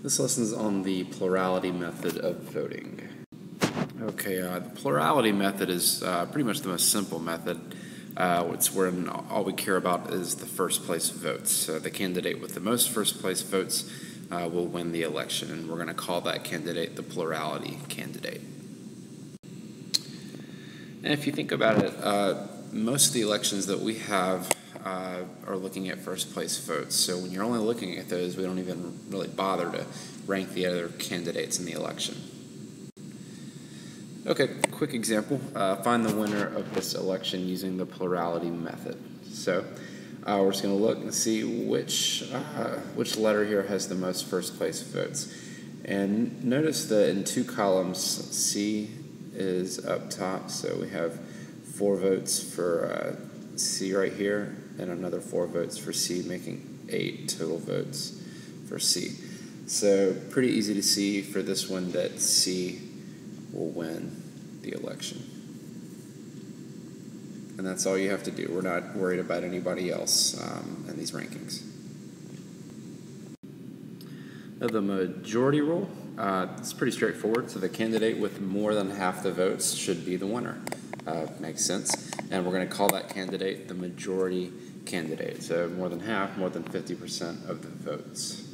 This lesson is on the plurality method of voting. Okay, the plurality method is pretty much the most simple method. It's when all we care about is the first place votes. So the candidate with the most first place votes will win the election, and we're going to call that candidate the plurality candidate. And if you think about it, most of the elections that we have are looking at first place votes. So when you're only looking at those, we don't even really bother to rank the other candidates in the election. Okay, quick example. Find the winner of this election using the plurality method. So we're just going to look and see which letter here has the most first place votes. And notice that in two columns, C is up top, so we have 4 votes for C right here, and another 4 votes for C, making 8 total votes for C. So pretty easy to see for this one that C will win the election. And that's all you have to do. We're not worried about anybody else in these rankings. Now the majority rule, it's pretty straightforward. So the candidate with more than half the votes should be the winner. Makes sense. And we're going to call that candidate the majority candidate. So more than half, more than 50% of the votes.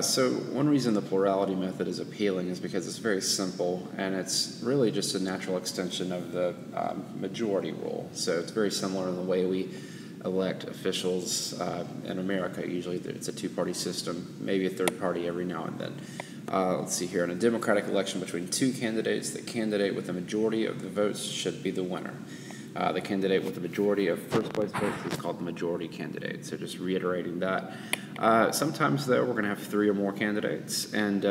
So one reason the plurality method is appealing is because it's very simple, and it's really just a natural extension of the majority rule. So it's very similar in the way we elect officials in America. Usually it's a 2-party system, maybe a 3rd party every now and then. Let's see here. In a democratic election between 2 candidates, the candidate with the majority of the votes should be the winner. The candidate with the majority of first place votes is called the majority candidate. So just reiterating that. Sometimes, though, we're going to have 3 or more candidates, and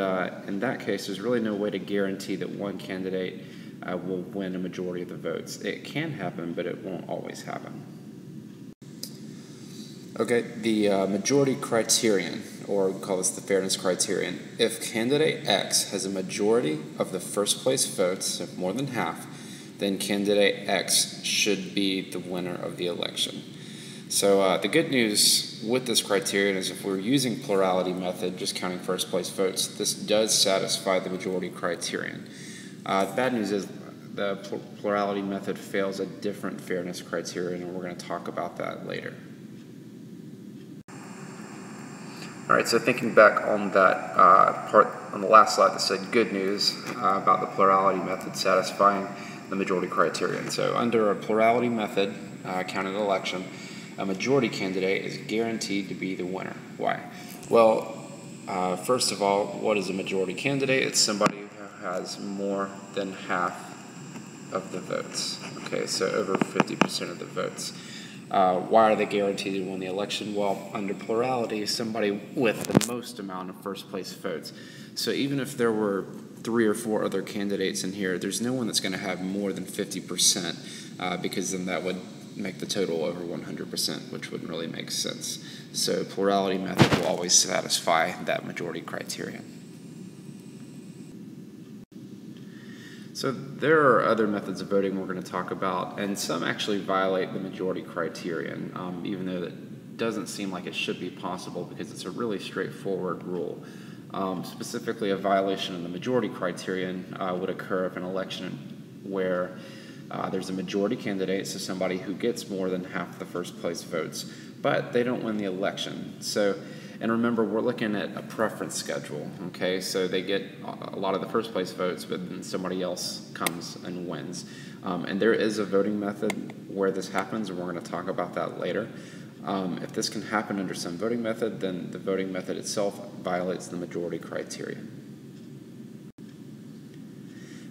in that case, there's really no way to guarantee that one candidate will win a majority of the votes. It can happen, but it won't always happen. Okay, the majority criterion, or we call this the fairness criterion. If candidate X has a majority of the first place votes, so more than half, then candidate X should be the winner of the election. So the good news with this criterion is if we're using plurality method, just counting first place votes, this does satisfy the majority criterion. The bad news is the plurality method fails a different fairness criterion, and we're going to talk about that later. All right, so thinking back on that part on the last slide that said good news about the plurality method satisfying the majority criterion. So under a plurality method counted election, a majority candidate is guaranteed to be the winner. Why? Well, first of all, what is a majority candidate? It's somebody who has more than half of the votes. Okay, so over 50% of the votes. Why are they guaranteed to win the election? Well, under plurality, somebody with the most amount of first place votes. So even if there were 3 or 4 other candidates in here, there's no one that's going to have more than 50%, because then that would make the total over 100%, which wouldn't really make sense. So plurality method will always satisfy that majority criterion. So there are other methods of voting we're going to talk about, and some actually violate the majority criterion, even though it doesn't seem like it should be possible because it's a really straightforward rule. Specifically, a violation of the majority criterion would occur if an election where there's a majority candidate, so somebody who gets more than half the first place votes, but they don't win the election. And remember, we're looking at a preference schedule, okay? So they get a lot of the first place votes, but then somebody else comes and wins. And there is a voting method where this happens, and we're going to talk about that later. If this can happen under some voting method, then the voting method itself violates the majority criterion.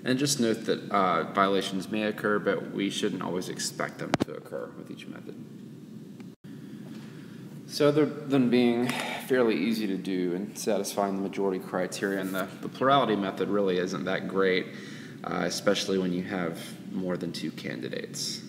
And just note that violations may occur, but we shouldn't always expect them to occur with each method. So other than being fairly easy to do and satisfying the majority criterion, the plurality method really isn't that great, especially when you have more than 2 candidates.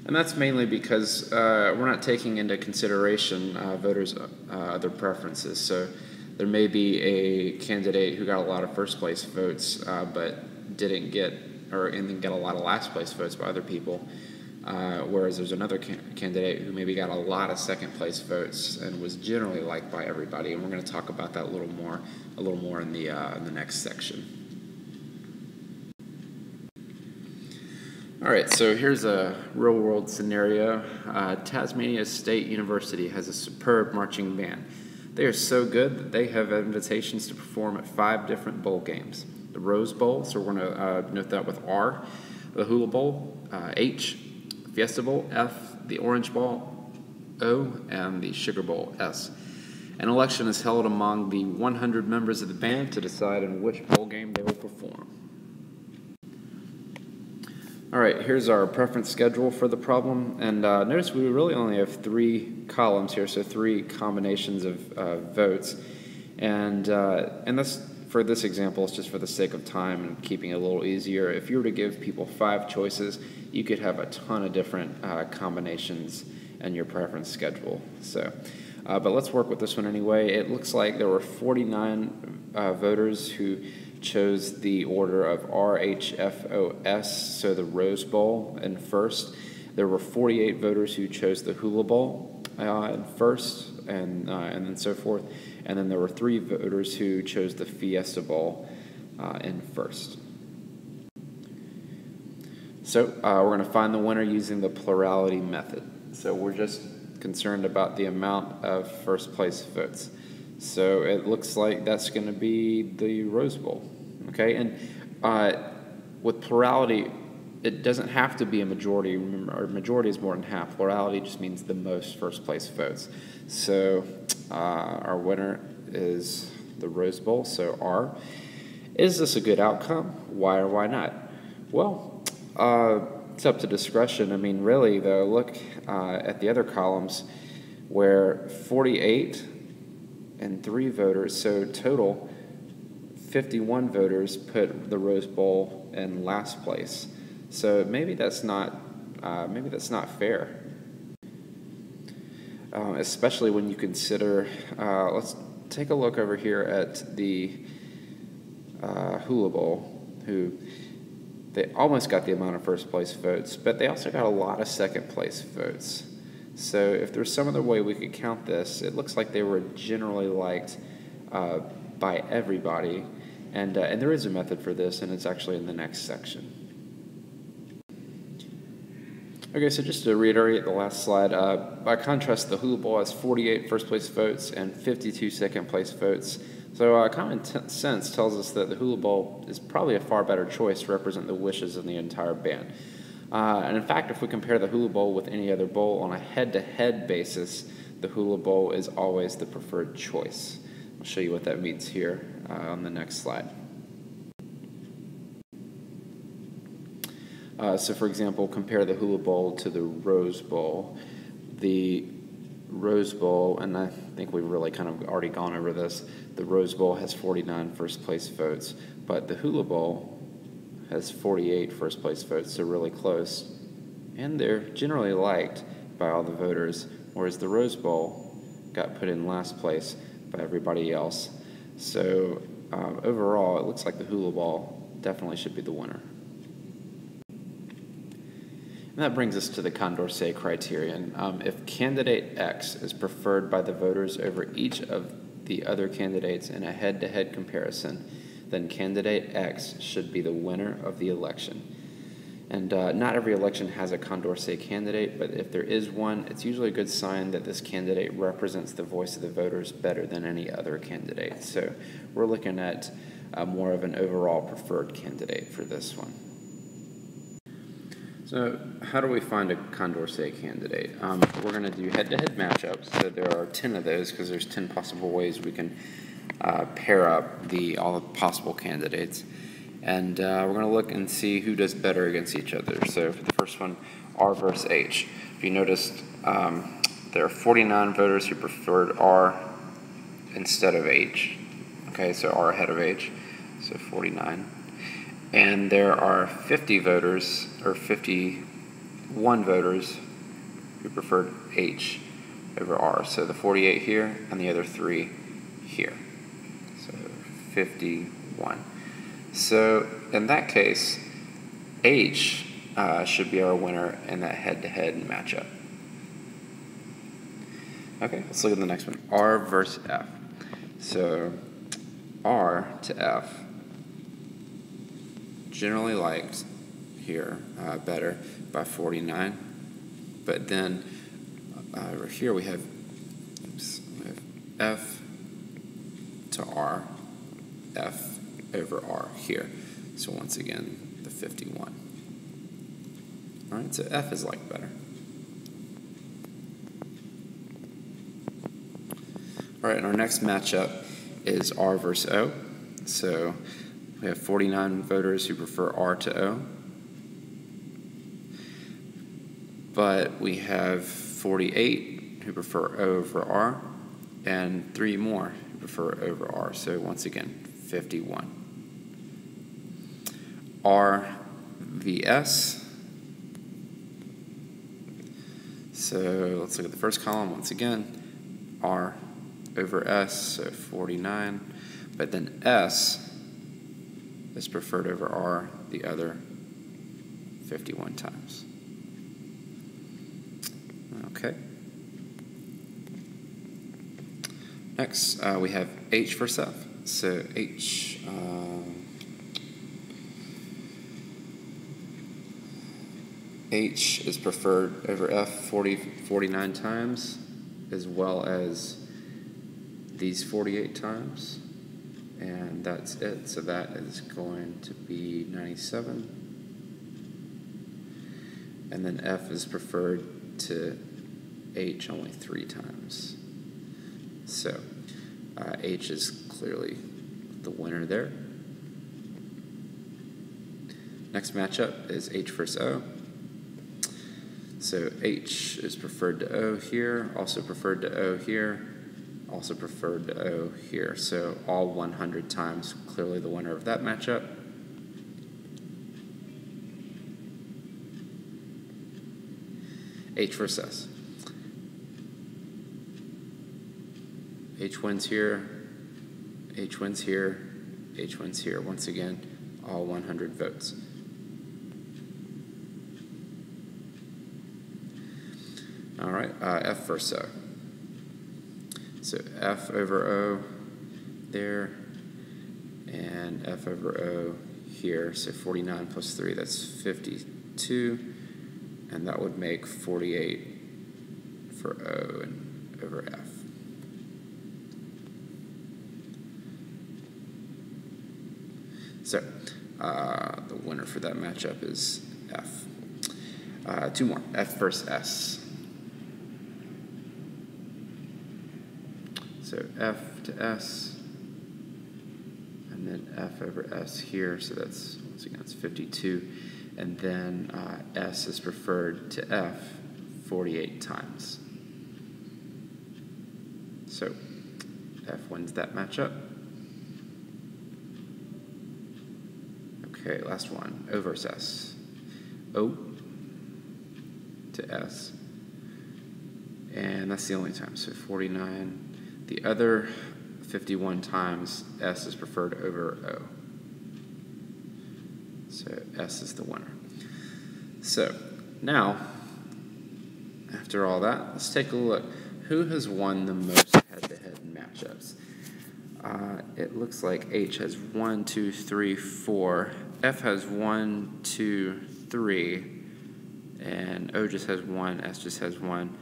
And that's mainly because we're not taking into consideration voters' other preferences. So there may be a candidate who got a lot of first place votes, but didn't get, and then get a lot of last place votes by other people. whereas there's another candidate who maybe got a lot of second place votes and was generally liked by everybody. And we're going to talk about that a little more in the next section. All right, so here's a real-world scenario. Tasmania State University has a superb marching band. They are so good that they have invitations to perform at 5 different bowl games. The Rose Bowl, so we're going to note that with R. The Hula Bowl, H. Fiesta Bowl, F. The Orange Bowl, O. And the Sugar Bowl, S. An election is held among the 100 members of the band to decide in which bowl game they will perform. All right, here's our preference schedule for the problem, and notice we really only have 3 columns here, so 3 combinations of votes, and that's, for this example, it's just for the sake of time and keeping it a little easier. If you were to give people 5 choices, you could have a ton of different combinations in your preference schedule. So, but let's work with this one anyway. It looks like there were 49 voters who chose the order of R, H, F, O, S, so the Rose Bowl in first. There were 48 voters who chose the Hula Bowl in first, and then so forth. And then there were 3 voters who chose the Fiesta Bowl in first. So we're going to find the winner using the plurality method. So we're just concerned about the amount of first place votes. So it looks like that's going to be the Rose Bowl. Okay, and with plurality, it doesn't have to be a majority. Remember, our majority is more than half. Plurality just means the most first place votes. So our winner is the Rose Bowl, so R. Is this a good outcome? Why or why not? Well, it's up to discretion. I mean, really, though, look at the other columns where 48 and 3 voters, so total 51 voters put the Rose Bowl in last place. So maybe that's not fair. Especially when you consider, let's take a look over here at the Hula Bowl, who they almost got the amount of first place votes, but they also got a lot of second place votes. So if there's some other way we could count this, it looks like they were generally liked by everybody, and there is a method for this, and it's actually in the next section. Okay, so just to reiterate the last slide, by contrast, the Hula Bowl has 48 first place votes and 52 second place votes. So common sense tells us that the Hula Bowl is probably a far better choice to represent the wishes of the entire band. And in fact, if we compare the Hula Bowl with any other bowl on a head-to-head basis, the Hula Bowl is always the preferred choice. I'll show you what that means here on the next slide. So for example, compare the Hula Bowl to the Rose Bowl. The Rose Bowl, and I think we've really kind of already gone over this, the Rose Bowl has 49 first place votes, but the Hula Bowl has 48 first place votes, so really close. And they're generally liked by all the voters, whereas the Rose Bowl got put in last place by everybody else. So overall, it looks like the Hula Bowl definitely should be the winner. And that brings us to the Condorcet Criterion. If candidate X is preferred by the voters over each of the other candidates in a head-to-head comparison, then candidate X should be the winner of the election. And not every election has a Condorcet candidate, but if there is one, it's usually a good sign that this candidate represents the voice of the voters better than any other candidate. So we're looking at more of an overall preferred candidate for this one. So how do we find a Condorcet candidate? We're going to do head-to-head matchups. So there are 10 of those because there's 10 possible ways we can pair up all the possible candidates. And we're going to look and see who does better against each other. So for the first one, R versus H. If you noticed, there are 49 voters who preferred R instead of H. Okay, so R ahead of H, so 49. And there are 50 voters, or 51 voters, who preferred H over R. So the 48 here and the other 3 here. So 51. So in that case, H should be our winner in that head-to-head matchup. Okay, let's look at the next one. R versus F. So R to F generally liked here better by 49, but then over here we have F to R, F over R here. So once again, the 51. All right, so F is liked better. All right, and our next matchup is R versus O. So we have 49 voters who prefer R to O. But we have 48 who prefer O over R, and 3 more who prefer over R. So once again, 51. R vs. So let's look at the first column once again. R over S, so 49. But then S is preferred over R the other 51 times. Okay. Next, we have H versus F. So H, H is preferred over F 49 times, as well as these 48 times. And that's it. So that is going to be 97. And then F is preferred to H only 3 times. So H is clearly the winner there. Next matchup is H versus O. So H is preferred to O here, also preferred to O here, also preferred to O here. So all 100 times, clearly the winner of that matchup. H versus S. H wins here, H wins here, H wins here. Once again, all 100 votes. All right, F versus O. So F over O there, and F over O here. So 49 plus 3, that's 52, and that would make 48 for O and over F. So the winner for that matchup is F. 2 more, F versus S. So F to S, and then F over S here, so that's, once again, it's 52. And then S is preferred to F 48 times. So F wins that matchup. Okay, last one, O versus S. O to S, and that's the only time, so 49. The other 51 times, S is preferred over O. So S is the winner. So now, after all that, let's take a look. Who has won the most head-to-head matchups? It looks like H has 1, 2, 3, 4. F has 1, 2, 3. And O just has 1, S just has 1.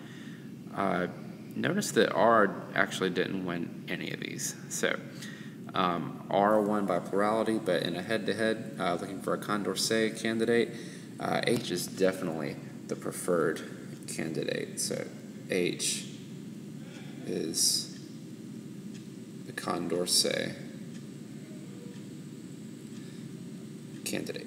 Notice that R actually didn't win any of these. So R won by plurality, but in a head-to-head, looking for a Condorcet candidate, H is definitely the preferred candidate. So H is the Condorcet candidate.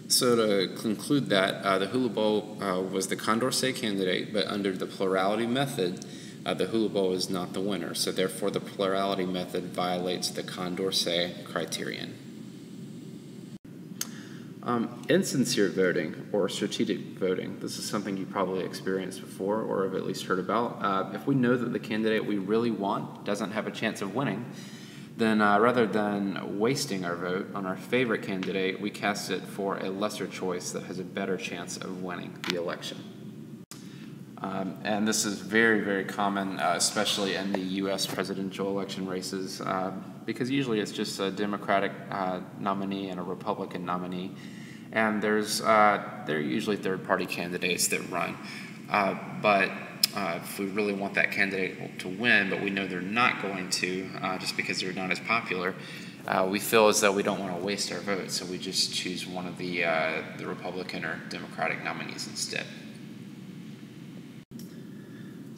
So to conclude that, the Hula Bowl was the Condorcet candidate, but under the plurality method, the Hula Bowl is not the winner. So therefore, the plurality method violates the Condorcet criterion. Insincere voting or strategic voting. This is something you probably experienced before or have at least heard about. If we know that the candidate we really want doesn't have a chance of winning, then rather than wasting our vote on our favorite candidate, we cast it for a lesser choice that has a better chance of winning the election. And this is very, very common, especially in the U.S. presidential election races, because usually it's just a Democratic nominee and a Republican nominee, and there are usually third-party candidates that run. But if we really want that candidate to win, but we know they're not going to, just because they're not as popular, we feel as though we don't want to waste our vote, so we just choose one of the Republican or Democratic nominees instead.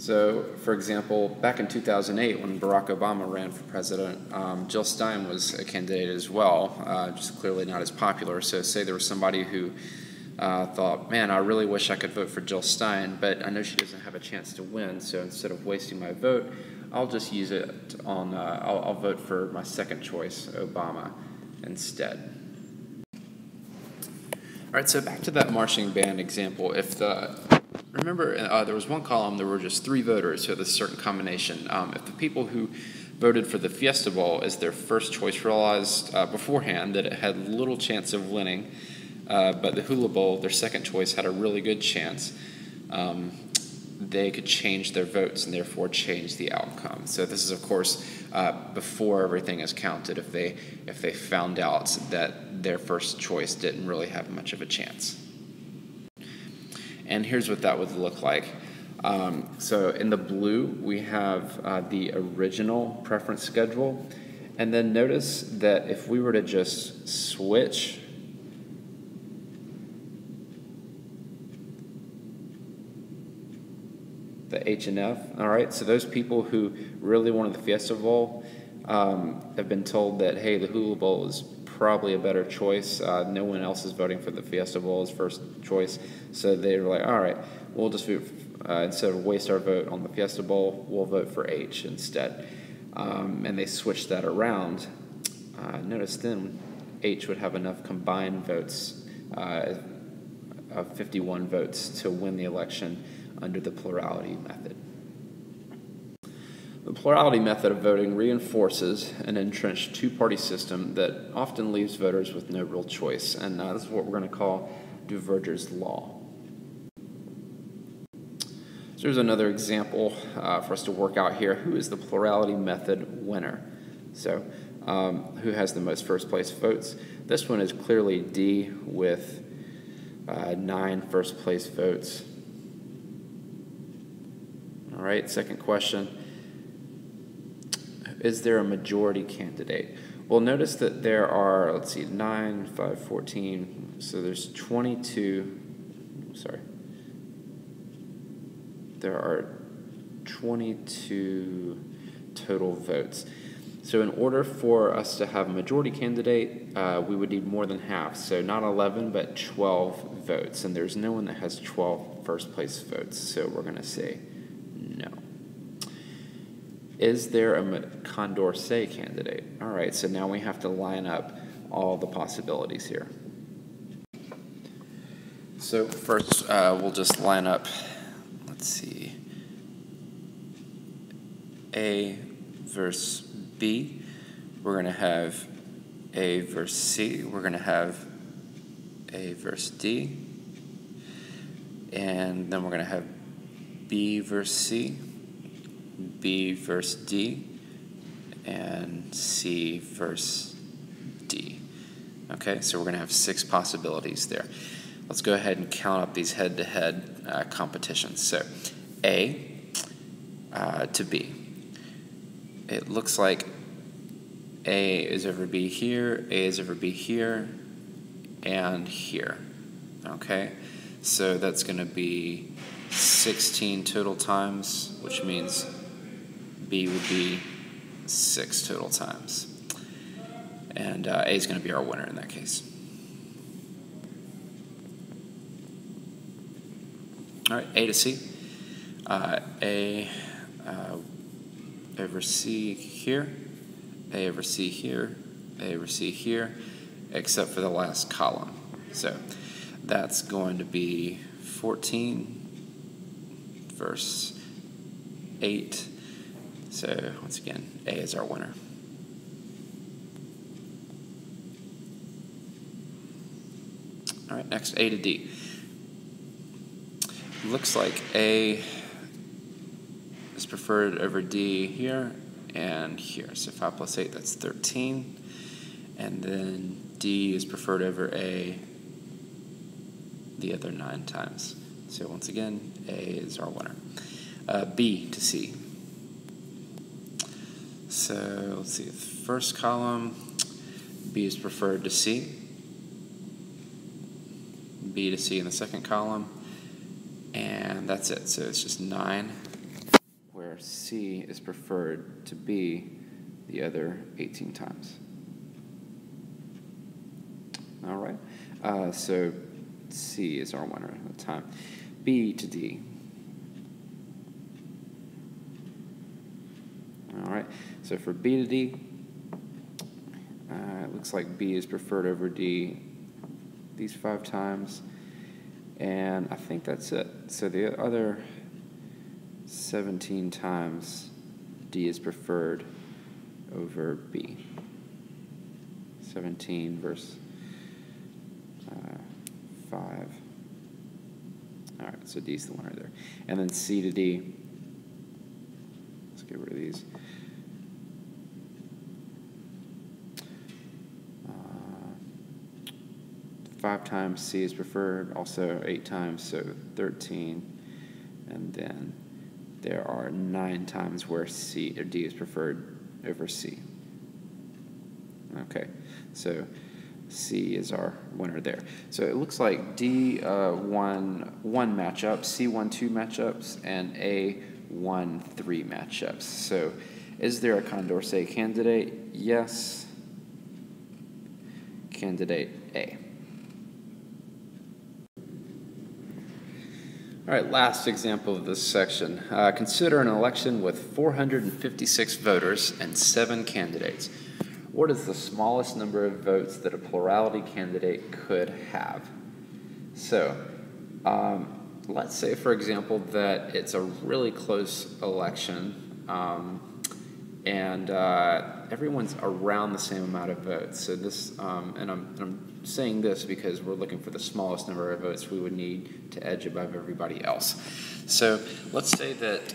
So, for example, back in 2008, when Barack Obama ran for president, Jill Stein was a candidate as well, just clearly not as popular. So say there was somebody who thought, man, I really wish I could vote for Jill Stein, but I know she doesn't have a chance to win, so instead of wasting my vote, I'll just use it on, I'll vote for my second choice, Obama, instead. All right, so back to that marching band example. Remember, there was one column, there were just 3 voters who had this certain combination. If the people who voted for the Fiesta Bowl as their first choice realized beforehand that it had little chance of winning, but the Hula Bowl, their second choice, had a really good chance, they could change their votes and therefore change the outcome. So this is, of course, before everything is counted, if they found out that their first choice didn't really have much of a chance. And here's what that would look like. So in the blue, we have the original preference schedule. And then notice that if we were to just switch the H and F, all right, so those people who really wanted the Fiesta Bowl have been told that, hey, the Hula Bowl is probably a better choice. No one else is voting for the Fiesta Bowl as first choice, so they were like, all right, we'll just vote, instead of waste our vote on the Fiesta Bowl, we'll vote for H instead. And they switched that around. Notice then H would have enough combined votes of 51 votes to win the election under the plurality method. The plurality method of voting reinforces an entrenched two-party system that often leaves voters with no real choice, and this is what we're going to call Duverger's law. So here's another example for us to work out here. Who is the plurality method winner? So who has the most first-place votes? This one is clearly D with 9 first-place votes. All right, second question. Is there a majority candidate? Well, notice that there are, let's see, 9, 5, 14, so there's 22, sorry. There are 22 total votes. So in order for us to have a majority candidate, we would need more than half. So not 11, but 12 votes. And there's no one that has 12 first place votes. So we're going to say no. Is there a Condorcet candidate? All right, so now we have to line up all the possibilities here. So first, we'll just line up, let's see, A versus B. We're going to have A versus C. We're going to have A versus D. And then we're going to have B versus C, B versus D, and C versus D. Okay, so we're going to have 6 possibilities there. Let's go ahead and count up these head-to-head competitions. So A to B. It looks like A is over B here, A is over B here, and here. Okay, so that's going to be 16 total times, which means B would be 6 total times. And A is going to be our winner in that case. All right, A to C. A over C here, A over C here, A over C here, except for the last column. So that's going to be 14 versus 8. So once again, A is our winner. All right, next A to D. Looks like A is preferred over D here and here. So 5 plus 8, that's 13. And then D is preferred over A the other 9 times. So once again, A is our winner. B to C. So let's see, the first column, B is preferred to C. B to C in the second column. And that's it. So it's just 9, where C is preferred to B the other 18 times. All right. So C is our winner at the time. B to D. All right. So for B to D, it looks like B is preferred over D these 5 times. And I think that's it. So the other 17 times, D is preferred over B. 17 versus 5. All right, so D's the winner there. And then C to D. Let's get rid of these. 5 times C is preferred, also 8 times, so 13. And then there are 9 times where C or D is preferred over C. Okay, so C is our winner there. So it looks like D won 1 matchup, C won 2 matchups, and A won 3 matchups. So is there a Condorcet candidate? Yes. Candidate A. All right, last example of this section. Consider an election with 456 voters and 7 candidates. What is the smallest number of votes that a plurality candidate could have? So, let's say, for example, that it's a really close election, and everyone's around the same amount of votes. So this, and I'm saying this because we're looking for the smallest number of votes we would need to edge above everybody else. So let's say that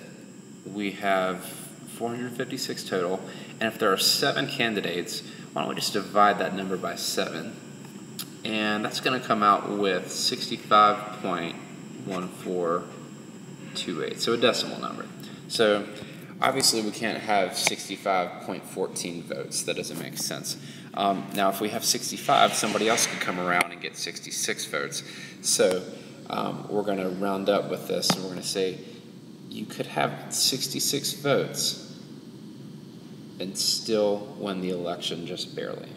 we have 456 total, and if there are 7 candidates, why don't we just divide that number by 7? And that's going to come out with 65.1428, so a decimal number. So obviously we can't have 65.14 votes. That doesn't make sense. Now if we have 65, somebody else could come around and get 66 votes. So we're going to round up with this, and we're going to say you could have 66 votes and still win the election just barely.